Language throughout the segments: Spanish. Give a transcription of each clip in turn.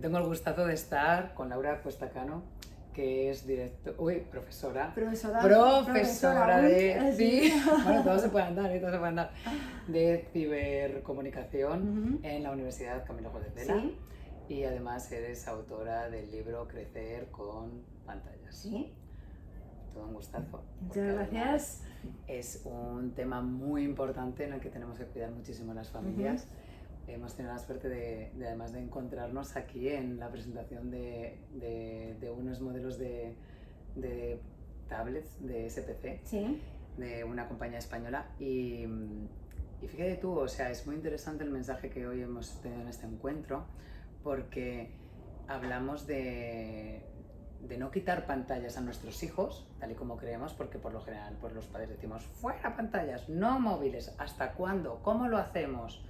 Tengo el gustazo de estar con Laura Cuesta-Cano, que es profesora de bueno, todo se puede andar, de cibercomunicación en la Universidad Camilo José Cela. Sí. Y además eres autora del libro Crecer con pantallas. Sí. Todo un gustazo. Muchas gracias. Es un tema muy importante en el que tenemos que cuidar muchísimo a las familias. Hemos tenido la suerte de además de encontrarnos aquí en la presentación de unos modelos de tablets de SPC, Sí. de una compañía española. Y fíjate tú, o sea, es muy interesante el mensaje que hoy hemos tenido en este encuentro, porque hablamos de no quitar pantallas a nuestros hijos, tal y como creemos, porque por lo general pues los padres decimos fuera pantallas, no móviles, ¿hasta cuándo? ¿Cómo lo hacemos?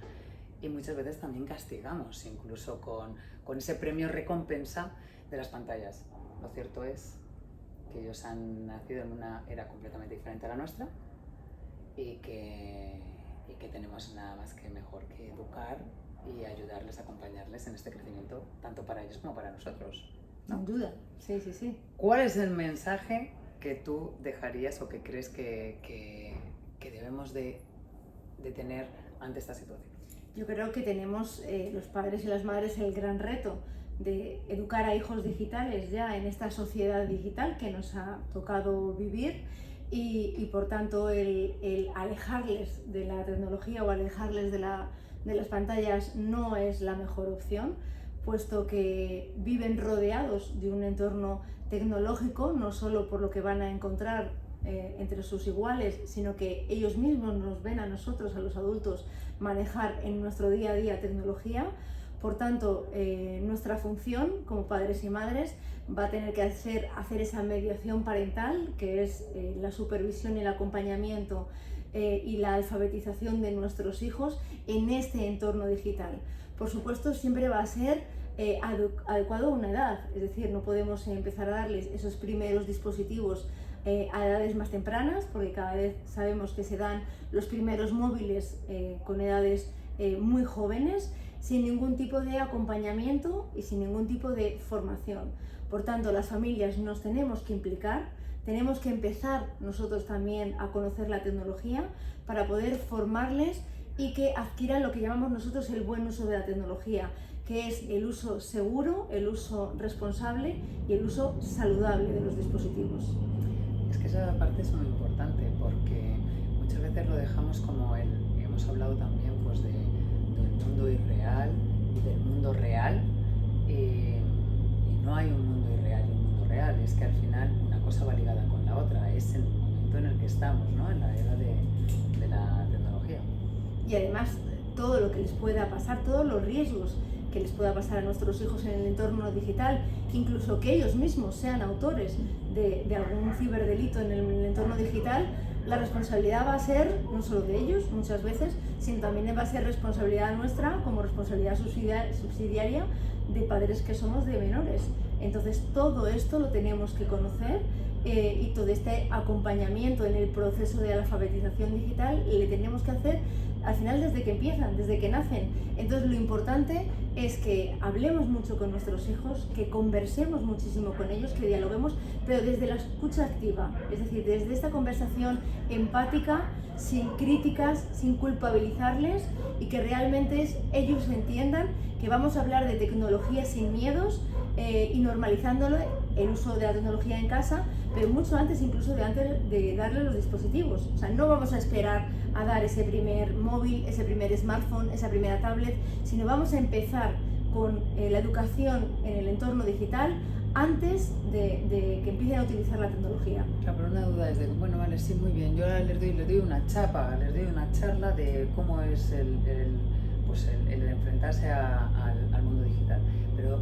Y muchas veces también castigamos, incluso con ese premio recompensa de las pantallas. Lo cierto es que ellos han nacido en una era completamente diferente a la nuestra y que tenemos nada más que mejor que educar y ayudarles, acompañarles en este crecimiento, tanto para ellos como para nosotros, ¿no? Sin duda, sí. ¿Cuál es el mensaje que tú dejarías o que crees que debemos de tener ante esta situación? Yo creo que tenemos los padres y las madres el gran reto de educar a hijos digitales ya en esta sociedad digital que nos ha tocado vivir y por tanto el alejarles de la tecnología o alejarles de las pantallas no es la mejor opción, puesto que viven rodeados de un entorno tecnológico, no solo por lo que van a encontrar entre sus iguales, sino que ellos mismos nos ven a nosotros, a los adultos, manejar en nuestro día a día tecnología. Por tanto, nuestra función como padres y madres va a tener que hacer esa mediación parental, que es la supervisión y el acompañamiento y la alfabetización de nuestros hijos en este entorno digital. Por supuesto, siempre va a ser adecuado a una edad, es decir, no podemos empezar a darles esos primeros dispositivos a edades más tempranas, porque cada vez sabemos que se dan los primeros móviles con edades muy jóvenes, sin ningún tipo de acompañamiento y sin ningún tipo de formación. Por tanto, las familias nos tenemos que implicar, tenemos que empezar nosotros también a conocer la tecnología para poder formarles y que adquieran lo que llamamos nosotros el buen uso de la tecnología, que es el uso seguro, el uso responsable y el uso saludable de los dispositivos. Es que esa parte es muy importante, porque muchas veces lo dejamos como hemos hablado también pues del mundo irreal y del mundo real, y no hay un mundo irreal y un mundo real, es que al final una cosa va ligada con la otra, es el momento en el que estamos, ¿no? En la era de la tecnología. Y además todo lo que les pueda pasar, todos los riesgos que les pueda pasar a nuestros hijos en el entorno digital, incluso que ellos mismos sean autores de algún ciberdelito en el entorno digital, la responsabilidad va a ser no solo de ellos muchas veces, sino también va a ser responsabilidad nuestra como responsabilidad subsidiaria de padres que somos de menores. Entonces todo esto lo tenemos que conocer y todo este acompañamiento en el proceso de alfabetización digital le tenemos que hacer al final desde que empiezan, desde que nacen. Entonces lo importante es que hablemos mucho con nuestros hijos, que conversemos muchísimo con ellos, que dialoguemos, pero desde la escucha activa, es decir, desde esta conversación empática, sin críticas, sin culpabilizarles, y que realmente ellos entiendan que vamos a hablar de tecnología sin miedos y normalizándolo el uso de la tecnología en casa, pero mucho antes incluso de darle los dispositivos. O sea, no vamos a esperar a dar ese primer móvil, ese primer smartphone, esa primera tablet, sino vamos a empezar con la educación en el entorno digital antes de que empiecen a utilizar la tecnología. Claro, pero una duda es de, bueno, vale, sí, muy bien, yo ahora les doy una chapa, les doy una charla de cómo es el enfrentarse al mundo digital, pero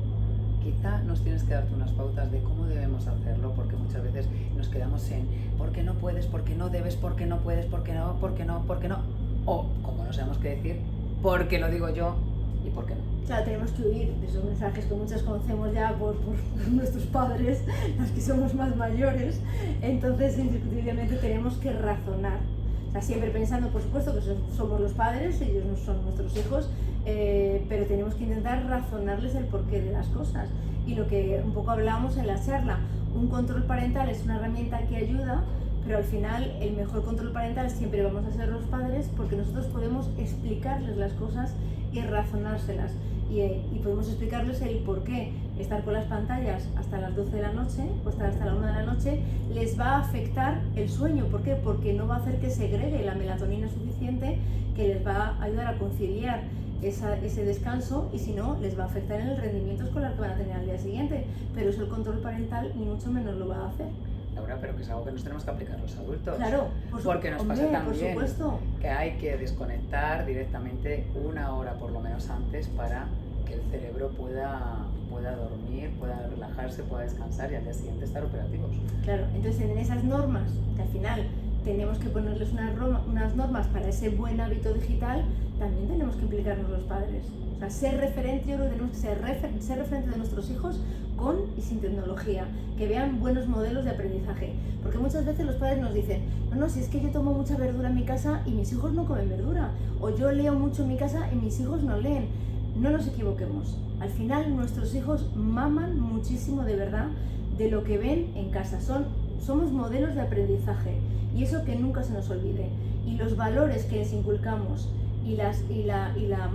quizá nos tienes que darte unas pautas de cómo debemos hacerlo, porque muchas veces nos quedamos en ¿por qué no puedes?, ¿por qué no debes?, ¿por qué no puedes?, ¿por qué no?, ¿por qué no?, ¿por qué no? O, como no sabemos qué decir, ¿por qué lo digo yo y por qué no? Claro, tenemos que huir de esos mensajes que muchos conocemos ya por nuestros padres, los que somos más mayores. Entonces, indiscutiblemente tenemos que razonar. O sea, siempre pensando, por supuesto, que somos los padres, ellos no son nuestros hijos, pero tenemos que intentar razonarles el porqué de las cosas. Y lo que un poco hablábamos en la charla, un control parental es una herramienta que ayuda, pero al final el mejor control parental siempre vamos a ser los padres, porque nosotros podemos explicarles las cosas y razonárselas. Y podemos explicarles el por qué estar con las pantallas hasta las 12 de la noche o estar hasta la 1 de la noche les va a afectar el sueño. ¿Por qué? Porque no va a hacer que segregue la melatonina suficiente que les va a ayudar a conciliar ese descanso, y si no, les va a afectar en el rendimiento escolar que van a tener al día siguiente. Pero eso el control parental ni mucho menos lo va a hacer. Laura, pero que es algo que nos tenemos que aplicar los adultos. Claro, porque nos pasa también por supuesto, que hay que desconectar directamente 1 hora por lo menos antes para que el cerebro pueda dormir, pueda relajarse, pueda descansar y al día siguiente estar operativos. Claro, entonces en esas normas, que al final tenemos que ponerles unas normas para ese buen hábito digital, también tenemos que implicarnos los padres. O sea, ser referente, yo creo que tenemos que ser referente de nuestros hijos con y sin tecnología, que vean buenos modelos de aprendizaje. Porque muchas veces los padres nos dicen, no, si es que yo tomo mucha verdura en mi casa y mis hijos no comen verdura, o yo leo mucho en mi casa y mis hijos no leen. No nos equivoquemos, al final nuestros hijos maman muchísimo de verdad de lo que ven en casa, somos modelos de aprendizaje, y eso que nunca se nos olvide. Y los valores que les inculcamos y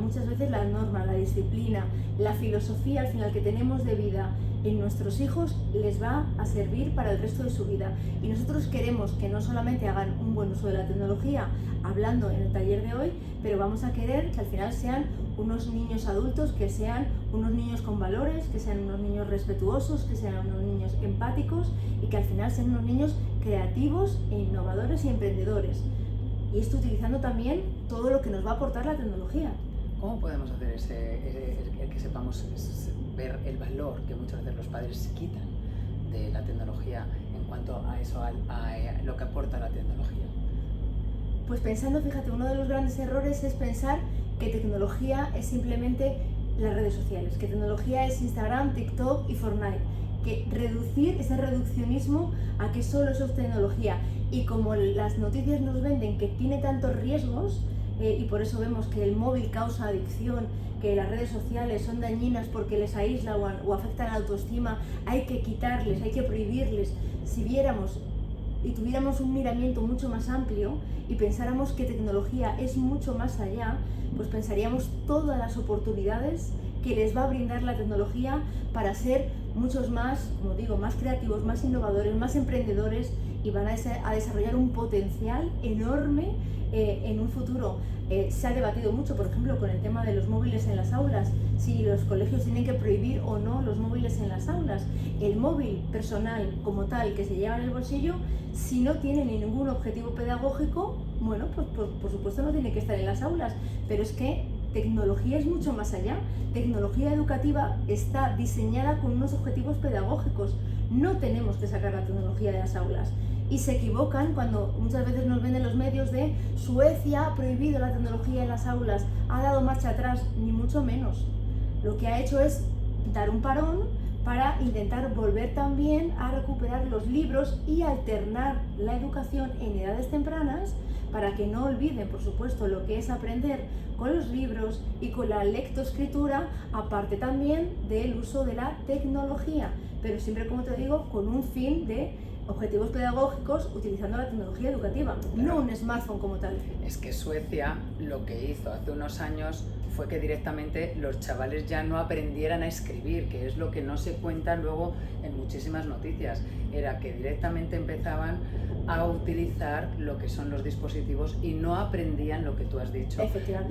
muchas veces las normas, la disciplina, la filosofía al final que tenemos de vida en nuestros hijos les va a servir para el resto de su vida. Y nosotros queremos que no solamente hagan un buen uso de la tecnología, hablando en el taller de hoy, pero vamos a querer que al final sean unos niños adultos, que sean unos niños con valores, que sean unos niños respetuosos, que sean unos niños empáticos y que al final sean unos niños creativos e innovadores y emprendedores. Y esto utilizando también todo lo que nos va a aportar la tecnología. ¿Cómo podemos hacer el que sepamos ver el valor que muchas veces los padres quitan de la tecnología en cuanto a eso, a lo que aporta la tecnología? Pues pensando, fíjate, uno de los grandes errores es pensar que tecnología es simplemente las redes sociales, que tecnología es Instagram, TikTok y Fortnite, que reducir ese reduccionismo a que solo eso es tecnología. Y como las noticias nos venden que tiene tantos riesgos, y por eso vemos que el móvil causa adicción, que las redes sociales son dañinas porque les aíslan o afectan la autoestima, hay que quitarles, hay que prohibirles. Si viéramos y tuviéramos un miramiento mucho más amplio y pensáramos que tecnología es mucho más allá, pues pensaríamos todas las oportunidades que les va a brindar la tecnología para ser muchos más, como digo, más creativos, más innovadores, más emprendedores, y van a desarrollar un potencial enorme en un futuro. Se ha debatido mucho, por ejemplo, con el tema de los móviles en las aulas, si los colegios tienen que prohibir o no los móviles en las aulas. El móvil personal como tal que se lleva en el bolsillo, si no tiene ningún objetivo pedagógico, bueno, pues por supuesto no tiene que estar en las aulas, pero es que tecnología es mucho más allá. Tecnología educativa está diseñada con unos objetivos pedagógicos. No tenemos que sacar la tecnología de las aulas. Y se equivocan cuando muchas veces nos venden los medios de Suecia ha prohibido la tecnología en las aulas, ha dado marcha atrás, ni mucho menos. Lo que ha hecho es dar un parón para intentar volver también a recuperar los libros y alternar la educación en edades tempranas para que no olviden, por supuesto, lo que es aprender con los libros y con la lectoescritura, aparte también del uso de la tecnología, pero siempre, como te digo, con un fin de objetivos pedagógicos utilizando la tecnología educativa, no un smartphone como tal. Es que Suecia lo que hizo hace unos años fue que directamente los chavales ya no aprendieran a escribir, que es lo que no se cuenta luego en muchísimas noticias. Era que directamente empezaban a utilizar lo que son los dispositivos y no aprendían lo que tú has dicho,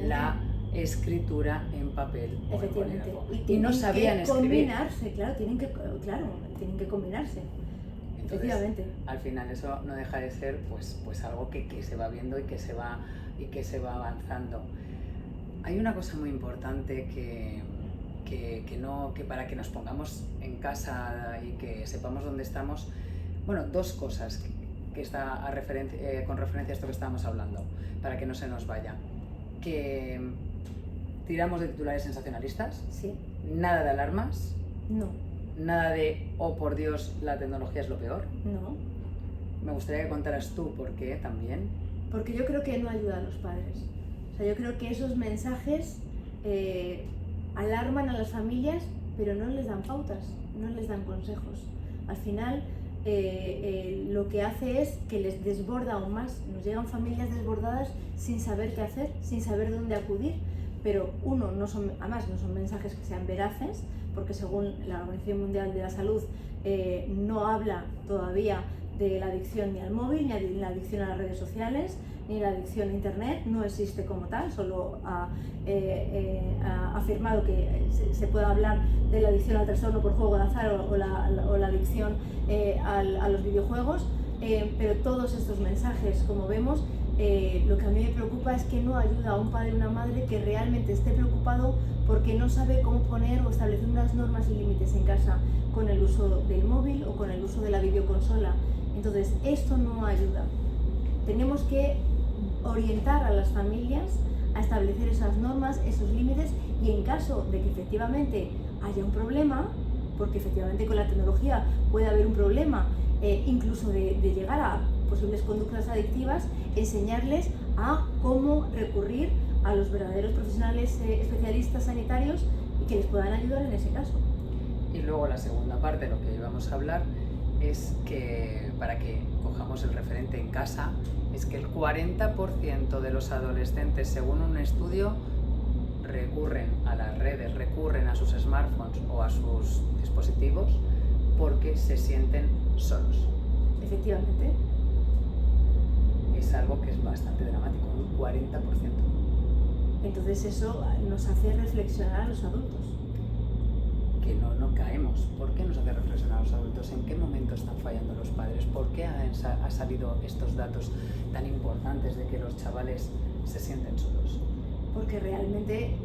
la escritura en papel. Efectivamente. Y no sabían escribir. Tienen que combinarse. Entonces, al final eso no deja de ser pues algo que se va viendo y que se va avanzando. Hay una cosa muy importante que para que nos pongamos en casa y que sepamos dónde estamos, bueno, dos cosas que está con referencia a esto que estábamos hablando, para que no se nos vaya. Que tiramos de titulares sensacionalistas, sí. Nada de alarmas, no. Nada de, oh por Dios, la tecnología es lo peor. No. Me gustaría que contaras tú por qué también. Porque yo creo que no ayuda a los padres. O sea, yo creo que esos mensajes alarman a las familias, pero no les dan pautas, no les dan consejos. Al final, lo que hace es que les desborda aún más. Nos llegan familias desbordadas sin saber qué hacer, sin saber dónde acudir. Pero además no son mensajes que sean veraces, porque según la Organización Mundial de la Salud no habla todavía de la adicción ni al móvil, ni la adicción a las redes sociales, ni la adicción a internet, no existe como tal, solo ha afirmado que se puede hablar de la adicción al trastorno por juego de azar o la adicción a los videojuegos, pero todos estos mensajes, como vemos, lo que a mí me preocupa es que no ayuda a un padre o una madre que realmente esté preocupado porque no sabe cómo poner o establecer unas normas y límites en casa con el uso del móvil o con el uso de la videoconsola. Entonces, esto no ayuda. Tenemos que orientar a las familias a establecer esas normas, esos límites, y en caso de que efectivamente haya un problema, porque efectivamente con la tecnología puede haber un problema, incluso de llegar a posibles conductas adictivas, enseñarles a cómo recurrir a los verdaderos profesionales especialistas sanitarios y que les puedan ayudar en ese caso. Y luego la segunda parte, lo que íbamos a hablar, es que para que cojamos el referente en casa, es que el 40% de los adolescentes, según un estudio, recurren a las redes, recurren a sus smartphones o a sus dispositivos porque se sienten solos. Efectivamente. Es algo que es bastante dramático, un 40%. Entonces eso nos hace reflexionar a los adultos. Que no caemos. ¿Por qué nos hace reflexionar a los adultos? ¿En qué momento están fallando los padres? ¿Por qué ha salido estos datos tan importantes de que los chavales se sienten solos? Porque realmente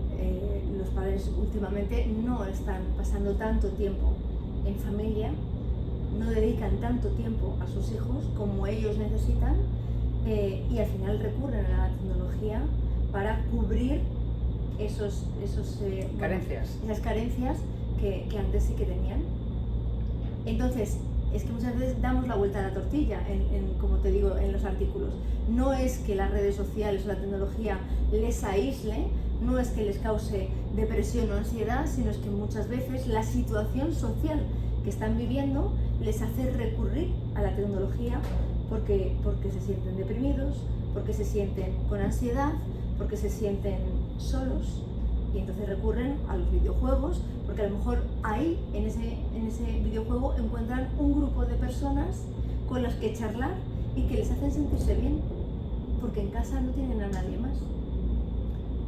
los padres últimamente no están pasando tanto tiempo en familia, no dedican tanto tiempo a sus hijos como ellos necesitan, y al final recurren a la tecnología para cubrir esas carencias que antes sí que tenían. Entonces, es que muchas veces damos la vuelta a la tortilla, como te digo en los artículos. No es que las redes sociales o la tecnología les aísle, no es que les cause depresión o ansiedad, sino es que muchas veces la situación social que están viviendo les hace recurrir a la tecnología porque se sienten deprimidos, porque se sienten con ansiedad, porque se sienten solos, y entonces recurren a los videojuegos, porque a lo mejor ahí, en ese videojuego, encuentran un grupo de personas con las que charlar y que les hacen sentirse bien, porque en casa no tienen a nadie más.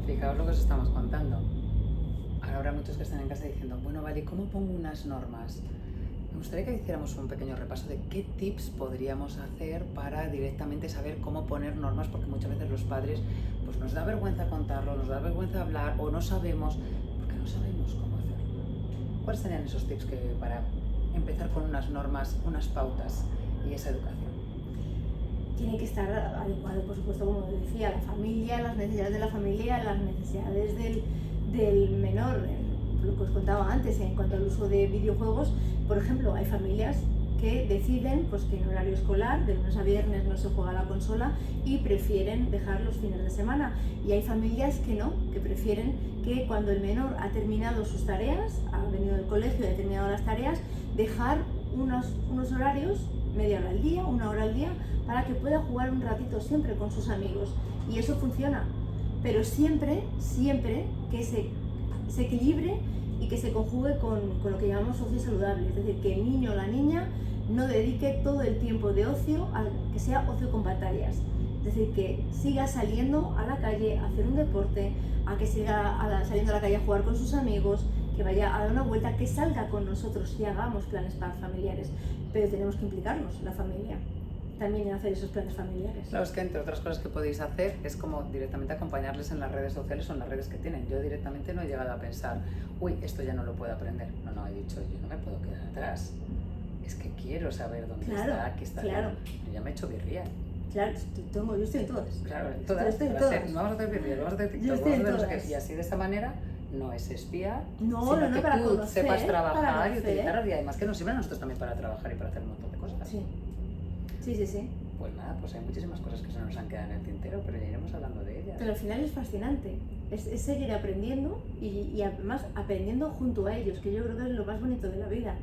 Fijaos lo que os estamos contando. Ahora habrá muchos que están en casa diciendo, bueno, vale, ¿cómo pongo unas normas? Me gustaría que hiciéramos un pequeño repaso de qué tips podríamos hacer para directamente saber cómo poner normas, porque muchas veces los padres pues nos da vergüenza contarlo, nos da vergüenza hablar, o no sabemos, porque no sabemos cómo hacerlo. ¿Cuáles serían esos tips para empezar con unas normas, unas pautas y esa educación? Tiene que estar adecuado, por supuesto, como decía, la familia, las necesidades de la familia, las necesidades del menor. Lo que os contaba antes, en cuanto al uso de videojuegos, por ejemplo, hay familias que deciden pues, que en horario escolar, de lunes a viernes, no se juega a la consola y prefieren dejar los fines de semana. Y hay familias que no, que prefieren que cuando el menor ha terminado sus tareas, ha venido del colegio y ha terminado las tareas, dejar unos horarios, media hora al día, una hora al día, para que pueda jugar un ratito siempre con sus amigos. Y eso funciona, pero siempre que se equilibre y que se conjugue con lo que llamamos ocio saludable, es decir, que el niño o la niña no dedique todo el tiempo de ocio a que sea ocio con pantallas, es decir, que siga saliendo a la calle a hacer un deporte, a que siga saliendo a la calle a jugar con sus amigos, que vaya a dar una vuelta, que salga con nosotros y hagamos planes familiares, pero tenemos que implicarnos, la familia, también en hacer esos planes familiares. Claro, es que entre otras cosas que podéis hacer es como directamente acompañarles en las redes sociales o en las redes que tienen. Yo directamente no he llegado a pensar, uy, esto ya no lo puedo aprender. No, he dicho, yo no me puedo quedar atrás. Es que quiero saber dónde está, qué está. Claro. Yo ya me he hecho birria. Claro, yo estoy en todas. Claro, en todas. Estoy en todas. Vamos a hacer birria, vamos a hacer TikTok, Yo estoy en todas. Y así de esa manera no es espiar, sino que para tú conocer, sepas trabajar para y utilizarlo, y además que nos sirven a nosotros también para trabajar y para hacer un montón de cosas. Sí. pues nada, pues hay muchísimas cosas que se nos han quedado en el tintero, pero ya iremos hablando de ellas. Pero al final es fascinante, es seguir aprendiendo y además aprendiendo junto a ellos, que yo creo que es lo más bonito de la vida.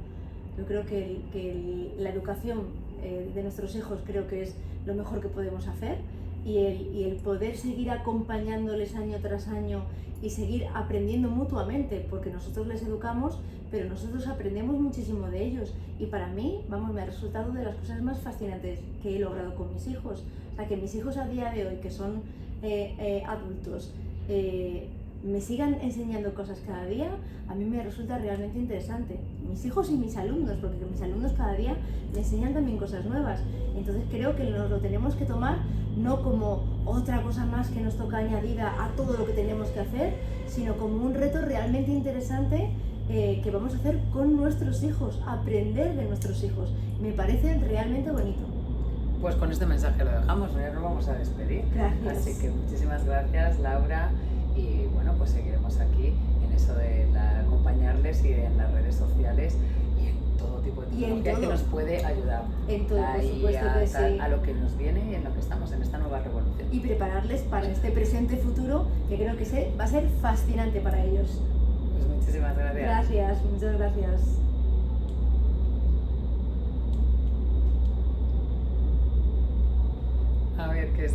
Yo creo que la educación de nuestros hijos creo que es lo mejor que podemos hacer, y el poder seguir acompañándoles año tras año y seguir aprendiendo mutuamente, porque nosotros les educamos, pero nosotros aprendemos muchísimo de ellos. Y para mí, vamos, me ha resultado de las cosas más fascinantes que he logrado con mis hijos. O sea, que mis hijos a día de hoy, que son adultos, me sigan enseñando cosas cada día, a mí me resulta realmente interesante. Mis hijos y mis alumnos, porque mis alumnos cada día me enseñan también cosas nuevas. Entonces creo que nos lo tenemos que tomar no como otra cosa más que nos toca añadida a todo lo que tenemos que hacer, sino como un reto realmente interesante que vamos a hacer con nuestros hijos, aprender de nuestros hijos. Me parece realmente bonito. Pues con este mensaje lo dejamos, ya nos vamos a despedir. Gracias. Así que muchísimas gracias, Laura, y bueno, pues seguiremos aquí en eso de acompañarles y en las redes sociales y en todo tipo de tecnología que nos puede ayudar en todo, por supuesto que sí, a lo que nos viene y en lo que estamos, en esta nueva revolución. Y prepararles para este presente futuro, que creo que va a ser fascinante para ellos. Pues muchísimas gracias. Gracias, muchas gracias. A ver, que